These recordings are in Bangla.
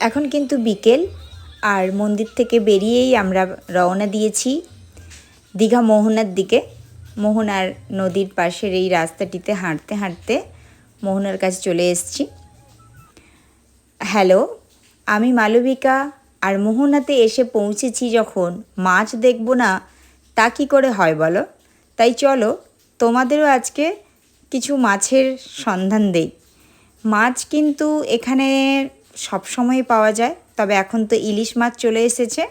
এখন কিন্তু বিকেল, আর মন্দির থেকে বেরিয়েই আমরা রওনা দিয়েছি দীঘা মোহনার দিকে। মোহনার নদীর পাশের এই রাস্তাটিতে হাঁটতে হাঁটতে মোহনার কাছে চলে এসেছি। হ্যালো, আমি মালবিকা। আর মোহনাতে এসে পৌঁছেছি যখন, মাছ দেখব না তা কী করে হয় বলো? তাই চলো তোমাদেরও আজকে কিছু মাছের সন্ধান দেই। মাছ কিন্তু এখানে সব সময় পাওয়া যায়, তবে এখন তো ইলিশ মাছ চলে এসেছে,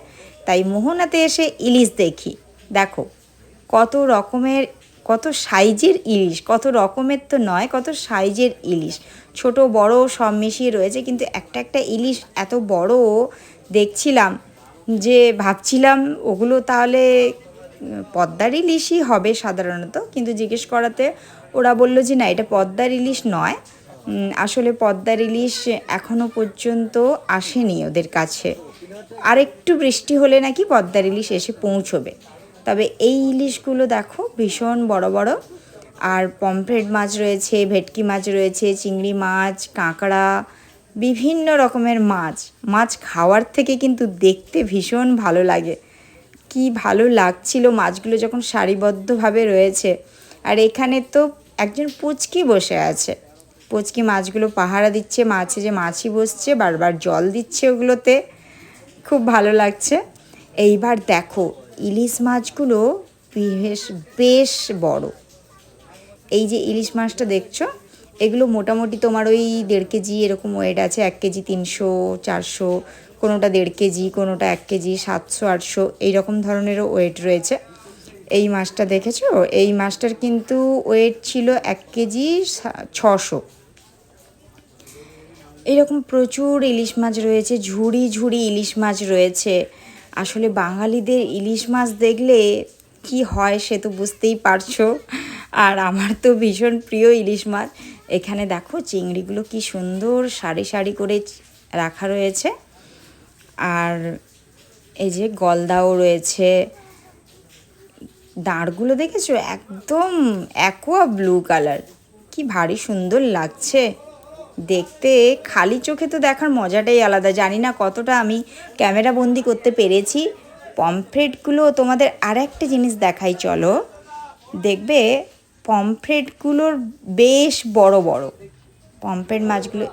তাই মোহনাতে এসে ইলিশ দেখি। দেখো কত রকমের, কত সাইজের ইলিশ, কত রকমের তো নয়, কত সাইজের ইলিশ, ছোট বড় সব মিশিয়ে রয়েছে। কিন্তু একটা একটা ইলিশ এত বড় দেখছিলাম যে ভাবছিলাম ওগুলো তাহলে পদ্মার ইলিশই হবে সাধারণত, কিন্তু জিজ্ঞেস করাতে ওরা বলল যে না, এটা পদ্মার ইলিশ নয়। আসলে পদ্মার ইলিশ এখনও পর্যন্ত আসেনি ওদের কাছে, আর একটু বৃষ্টি হলে নাকি পদ্মার ইলিশ এসে পৌঁছবে। তবে এই ইলিশগুলো দেখো ভীষণ বড় বড়, আর পমফ্রেট মাছ রয়েছে, ভেটকি মাছ রয়েছে, চিংড়ি মাছ, কাঁকড়া, বিভিন্ন রকমের মাছ। মাছ খাওয়ার থেকে কিন্তু দেখতে ভীষণ ভালো লাগে। কি ভালো লাগছিল মাছগুলো যখন সারিবদ্ধভাবে রয়েছে। আর এখানে তো একজন পুচকি বসে আছে, পুচকি মাছগুলো পাহারা দিচ্ছে, মাছে যে মাছি বসছে, বারবার জল দিচ্ছে ওগুলোতে, খুব ভালো লাগছে। এইবার দেখো ইলিশ মাছগুলো বেশ বেশ বড়। এই যে ইলিশ মাছটা দেখছো, এগুলো মোটামুটি তোমার ওই 1.5 কেজি এরকম ওয়েট আছে, 1 কেজি 300 400, কোনোটা 1.5 কেজি, কোনোটা 1 কেজি 700 800, এইরকম ধরনেরও ওয়েট রয়েছে। এই মাছটা দেখেছো, এই মাছটার কিন্তু ওয়েট ছিল 1 কেজি 600। এরকম প্রচুর ইলিশ মাছ রয়েছে, ঝুড়ি ঝুড়ি ইলিশ মাছ রয়েছে। আসলে বাঙালিদের ইলিশ মাছ দেখলে কি হয় সে তো বুঝতেই পারছো, আর আমার তো ভীষণ প্রিয় ইলিশ মাছ। এখানে দেখো চিংড়িগুলো কি সুন্দর সারি সারি করে রাখা রয়েছে, আর এই যে গলদাও রয়েছে। দাঁড়গুলো দেখেছো, একদম অ্যাকোয়া ব্লু কালার, কি ভারী সুন্দর লাগছে দেখতে। খালি চোখে তো দেখার মজাটাই আলাদা, জানি না কতটা আমি ক্যামেরা বন্দি করতে পেরেছি। পমফ্রেটগুলো তোমাদের আর একটা জিনিস দেখাই, চলো দেখবে। পমফ্রেটগুলোর বেশ বড় বড় পমফ্রেট মাছগুলো।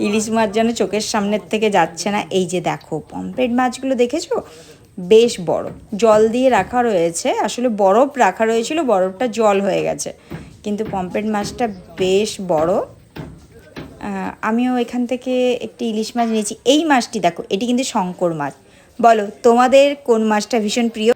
ইলিশ মাছ যেন চোখের সামনের থেকে যাচ্ছে না। এই যে দেখো পমফ্রেট মাছগুলো দেখেছো, বেশ বড়, জল দিয়ে রাখা রয়েছে। আসলে বরফ রাখা রয়েছিল, বরফটা জল হয়ে গেছে, কিন্তু পমফ্রেট মাছটা বেশ বড়। আমিও এখান থেকে একটি ইলিশ মাছ নিয়েছি। এই মাছটি দেখো, এটি কিন্তু শঙ্কর মাছ। বলো তোমাদের কোন মাছটা ভীষণ প্রিয়?